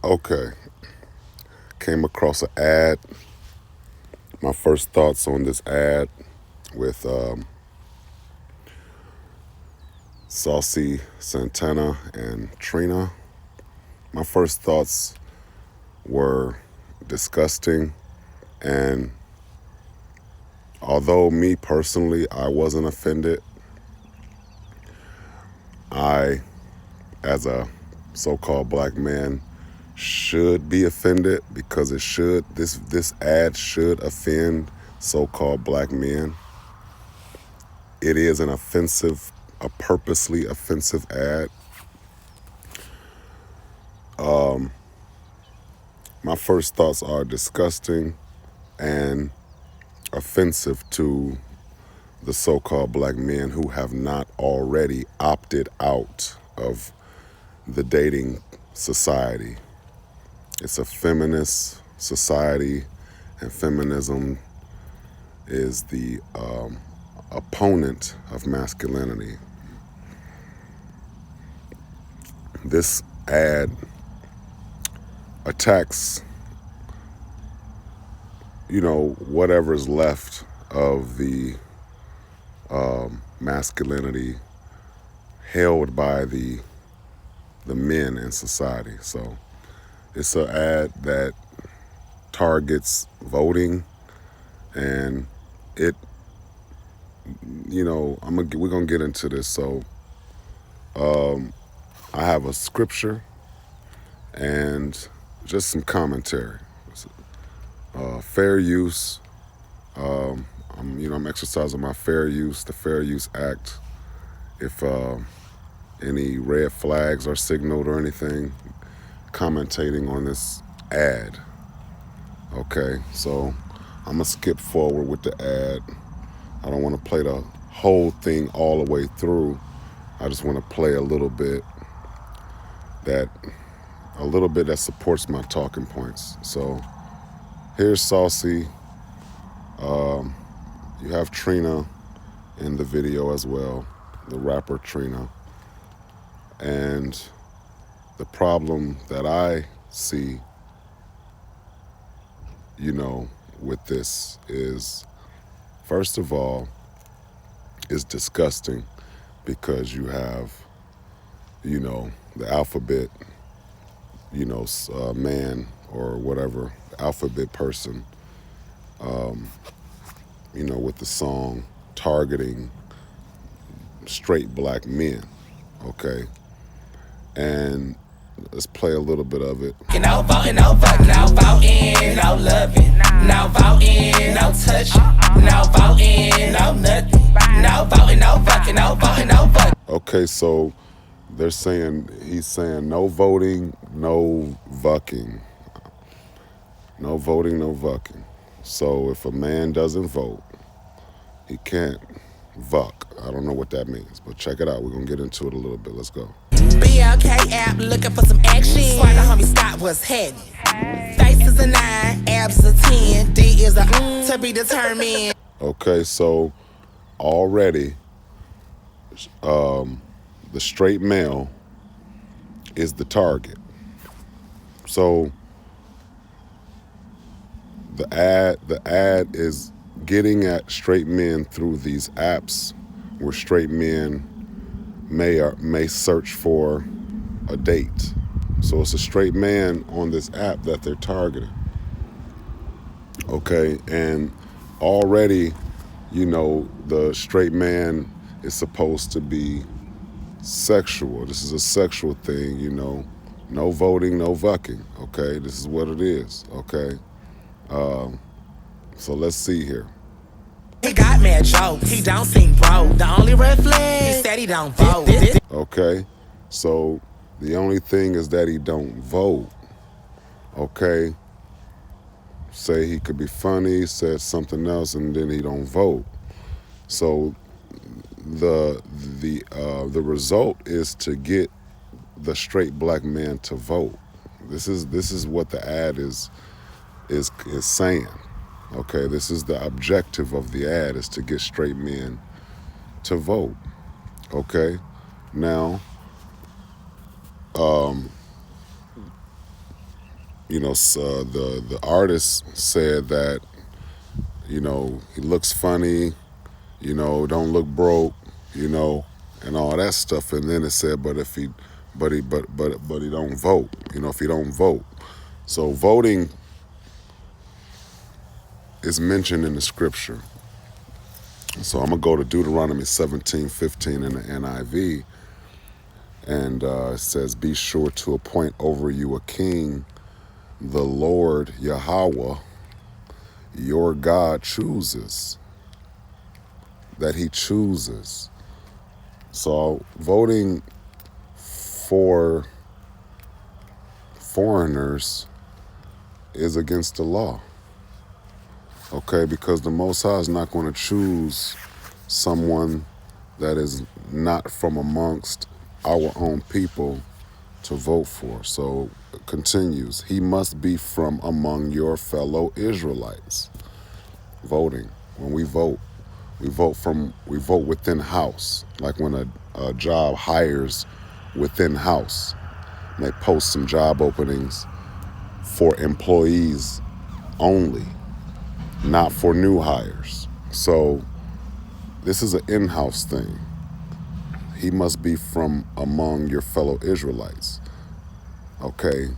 Okay, came across an ad. My first thoughts on this ad with Saucy, Santana, and Trina. My first thoughts were disgusting, and although me personally, I wasn't offended, I, as a so-called black man, should be offended because this ad should offend so-called black men. It is a purposely offensive ad. My first thoughts are disgusting and offensive to the so-called black men who have not already opted out of the dating society. It's a feminist society, and feminism is the opponent of masculinity. This ad attacks, whatever's left of the masculinity held by the men in society. So it's an ad that targets voting, and it, we're gonna get into this. So I have a scripture and just some commentary. Fair use. I'm exercising my fair use, the Fair Use Act. If any red flags are signaled or anything, commentating on this ad. Okay, so I'm gonna skip forward with the ad. I don't want to play the whole thing all the way through. I just want to play a little bit that supports my talking points. So here's Saucy. You have Trina in the video as well, the rapper Trina. And the problem that I see, with this is, first of all, is disgusting because you have, the alphabet, man or whatever, alphabet person, with the song targeting straight black men, okay? And let's play a little bit of it. No voting, no voting, no voting, no loving, no voting, no touching, no voting, no nothing, no voting, no fucking, no voting, no voting. Okay, so he's saying no voting, no vucking. No voting, no vucking. So if a man doesn't vote, he can't vuck. I don't know what that means, but check it out. We're gonna get into it a little bit. Let's go. BLK app looking for some action. Why the homie stop what's happening? Face is a 9, abs a 10, D is a to be determined. Okay, so already the straight male is the target. So the ad is getting at straight men through these apps where straight men may search for a date. So it's a straight man on this app that they're targeting. Okay, and already, the straight man is supposed to be sexual. This is a sexual thing, No voting, no vucking. Okay, this is what it is. Okay, so let's see here. He got mad jokes, he don't seem broke. The only red flag, he said he don't vote. Okay, so the only thing is that he don't vote. Okay, say he could be funny, said something else, and then he don't vote. So the result is to get the straight black man to vote. This is what the ad is saying. Okay, this is the objective of the ad, is to get straight men to vote. Okay, now the artist said that, he looks funny, don't look broke, and all that stuff. And then it said, but if he, but he don't vote, if he don't vote. So voting is mentioned in the scripture. So I'm gonna go to Deuteronomy 17:15 in the NIV, and it says, "Be sure to appoint over you a king. The Lord Yahweh, your God, chooses." That He chooses. So voting for foreigners is against the law. Okay, because the Most High is not going to choose someone that is not from amongst our own people to vote for. So it continues, he must be from among your fellow Israelites. Voting. When we vote, we vote within house. Like when a job hires within house. And they post some job openings for employees only, not for new hires. So this is an in-house thing. He must be from among your fellow Israelites. Okay.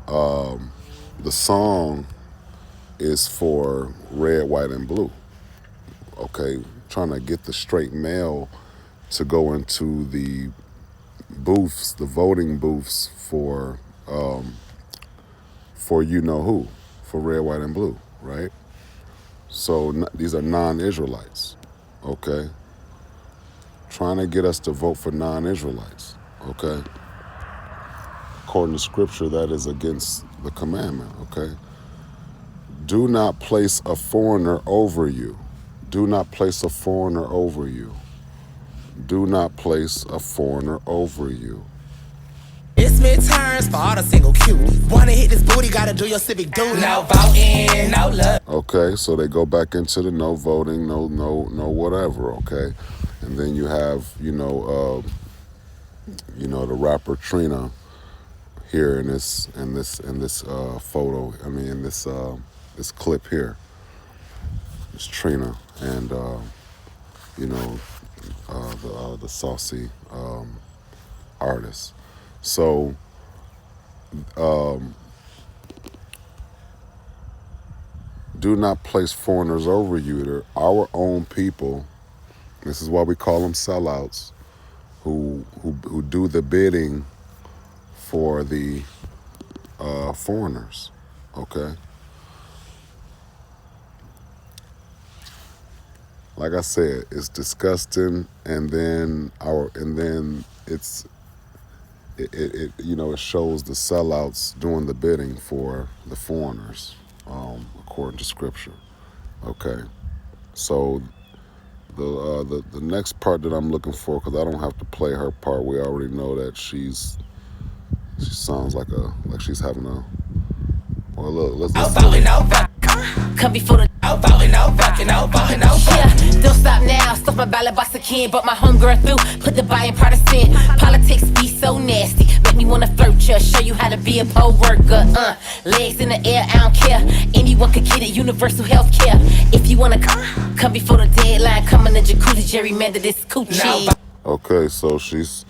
The song is for red, white, and blue. Okay. Trying to get the straight male to go into the booths, the voting booths for you know who, for red, white, and blue, right? So these are non-Israelites, okay? Trying to get us to vote for non-Israelites, okay? According to scripture, that is against the commandment, okay? Do not place a foreigner over you. Do not place a foreigner over you. Do not place a foreigner over you. It's midterms for all the single cuties. Wanna hit this booty, gotta do your civic duty. No voting, no love. Okay, so they go back into the no voting, no whatever, okay? And then you have, the rapper Trina here in this photo. I mean, in this clip here. It's Trina and the Saucy artist. So do not place foreigners over you. They're our own people. This is why we call them sellouts, who do the bidding for the foreigners. Okay. Like I said, it's disgusting, and then it shows the sellouts doing the bidding for the foreigners, according to scripture. Okay, so the next part that I'm looking for, because I don't have to play her part. We already know that she sounds like she's having a. Well, look, let's Come before the no voting, no fucking, no voting, no fucking. Yeah, don't stop now. Stuff my ballot box again, but my homegirl through. Put the buy in Protestant. Politics be so nasty. Make me wanna flirt ya. Show you how to be a poll worker. Legs in the air, I don't care. Anyone could get it. Universal health care. If you wanna come before the deadline. Come in the jacuzzi, gerrymander this coochie. Okay, so she's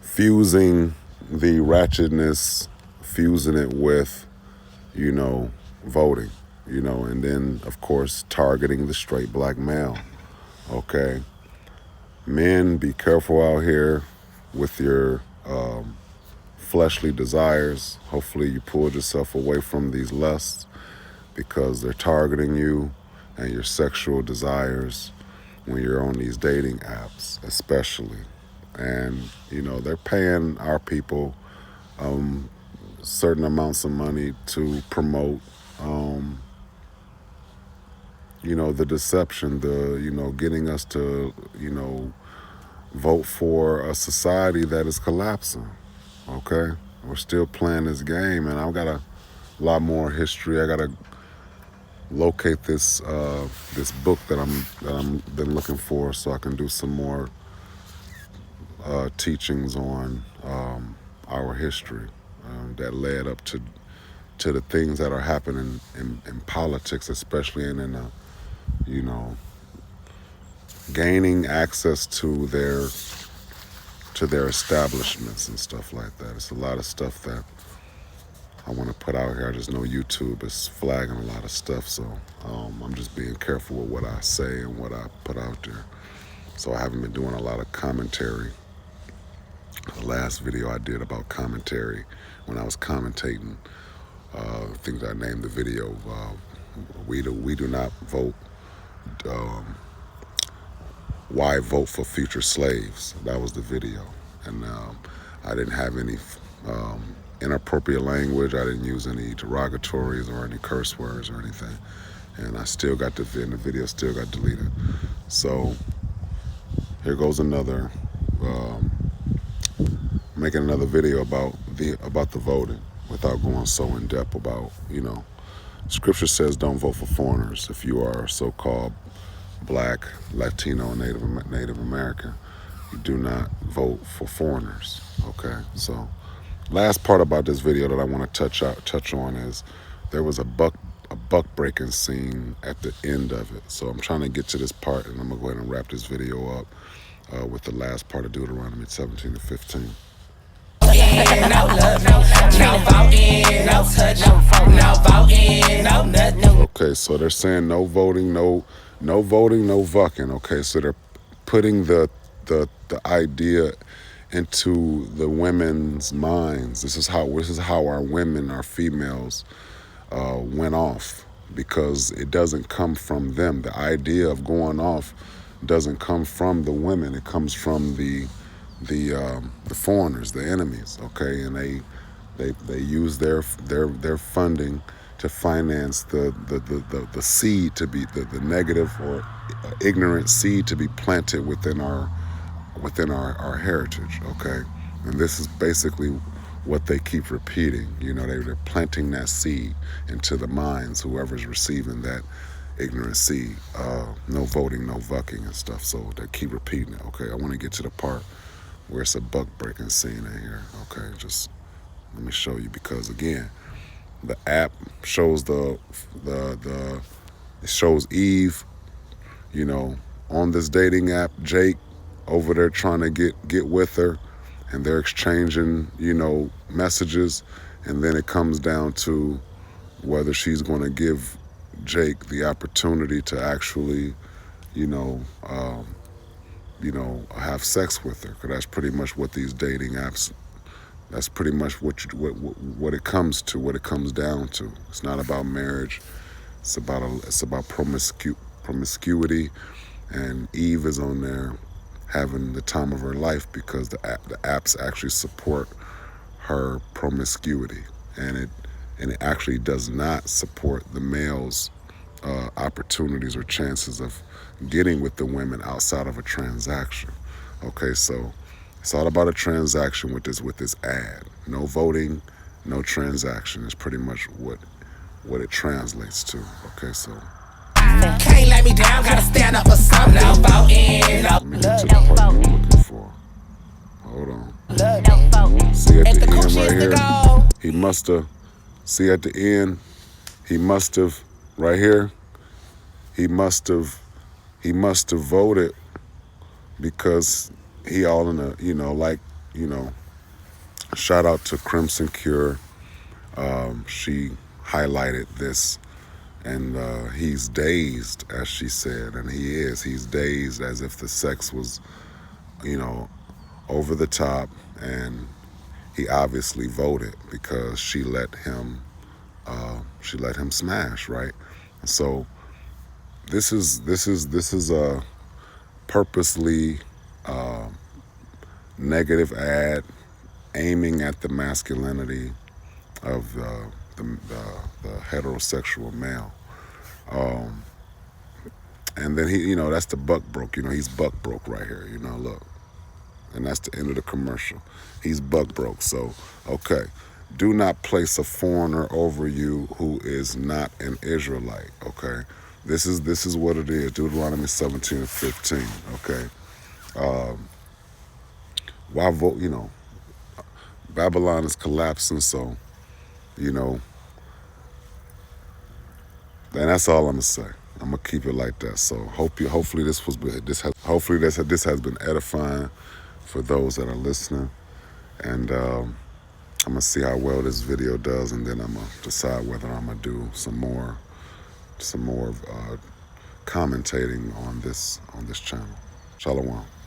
fusing the ratchetness, fusing it with, voting, and then, of course, targeting the straight black male, okay? Men, be careful out here with your fleshly desires. Hopefully you pulled yourself away from these lusts, because they're targeting you and your sexual desires when you're on these dating apps, especially. And, they're paying our people certain amounts of money to promote, the deception, getting us to, vote for a society that is collapsing, okay? We're still playing this game, and I've got a lot more history. I got to locate this book that I'm been looking for, so I can do some more teachings on our history that led up to the things that are happening in politics, especially in you know, gaining access to their establishments and stuff like that. It's a lot of stuff that I want to put out here. I just know YouTube is flagging a lot of stuff, so I'm just being careful with what I say and what I put out there. So I haven't been doing a lot of commentary. The last video I did about commentary, when I was commentating, things I named the video, we do not vote, why vote for future slaves? That was the video. And I didn't have any inappropriate language. I didn't use any derogatories or any curse words or anything. And I still got the video still got deleted. So here goes another, making another video about the voting without going so in depth about, Scripture says don't vote for foreigners. If you are so-called Black, Latino, Native American, you do not vote for foreigners. Okay, so last part about this video that I want to touch on is there was a buck breaking scene at the end of it. So I'm trying to get to this part, and I'm gonna go ahead and wrap this video up with the last part of Deuteronomy 17 to 15. No love, no voting, no touch, no voting, no nothing. Okay, so they're saying no voting, no voting, no fucking. Okay, so they're putting the idea into the women's minds. This is how our women, our females, went off, because it doesn't come from them. The idea of going off doesn't come from the women. It comes from the foreigners, the enemies. Okay, and they use their funding to finance the seed to be the negative or ignorant seed to be planted within our heritage. Okay, and this is basically what they keep repeating. They're planting that seed into the minds, whoever's receiving that ignorant seed. No voting, no vucking and stuff. So they keep repeating it. Okay, I want to get to the part where it's a buck breaking scene in here. Okay, just let me show you, because again, the app shows it shows Eve, on this dating app, Jake over there trying to get with her, and they're exchanging, messages, and then it comes down to whether she's going to give Jake the opportunity to actually, have sex with her, because that's pretty much what these dating apps. That's pretty much what it comes to, what it comes down to. It's not about marriage. It's about promiscuity, and Eve is on there having the time of her life because the apps actually support her promiscuity, and it actually does not support the male's opportunities or chances of getting with the women outside of a transaction. Okay, so it's all about a transaction with this ad. No voting, no transaction is pretty much what it translates to. Okay, so Can't let me down, gotta stand up for something. No voting, let me get to the part I'm looking for. Hold on. See at the end right here, he must have. See at the end, he must have. Right here, he must have voted, because he all in a, shout out to Crimson Cure. She highlighted this, and he's dazed, as she said, and he's dazed, as if the sex was, over the top, and he obviously voted because she let him smash, right? So this is a purposely negative ad aiming at the masculinity of the heterosexual male. And then he, that's the buck broke. He's buck broke right here. Look, and that's the end of the commercial. He's buck broke. So, okay, do not place a foreigner over you who is not an Israelite. Okay, this is what it is. Deuteronomy 17 and 15. Okay. why vote? You know, Babylon is collapsing, so you know, and that's all I'm gonna say. I'm gonna keep it like that. So hopefully this has been edifying for those that are listening, and I'm gonna see how well this video does, and then I'm gonna decide whether I'm gonna do some more commentating on this channel. Shalom.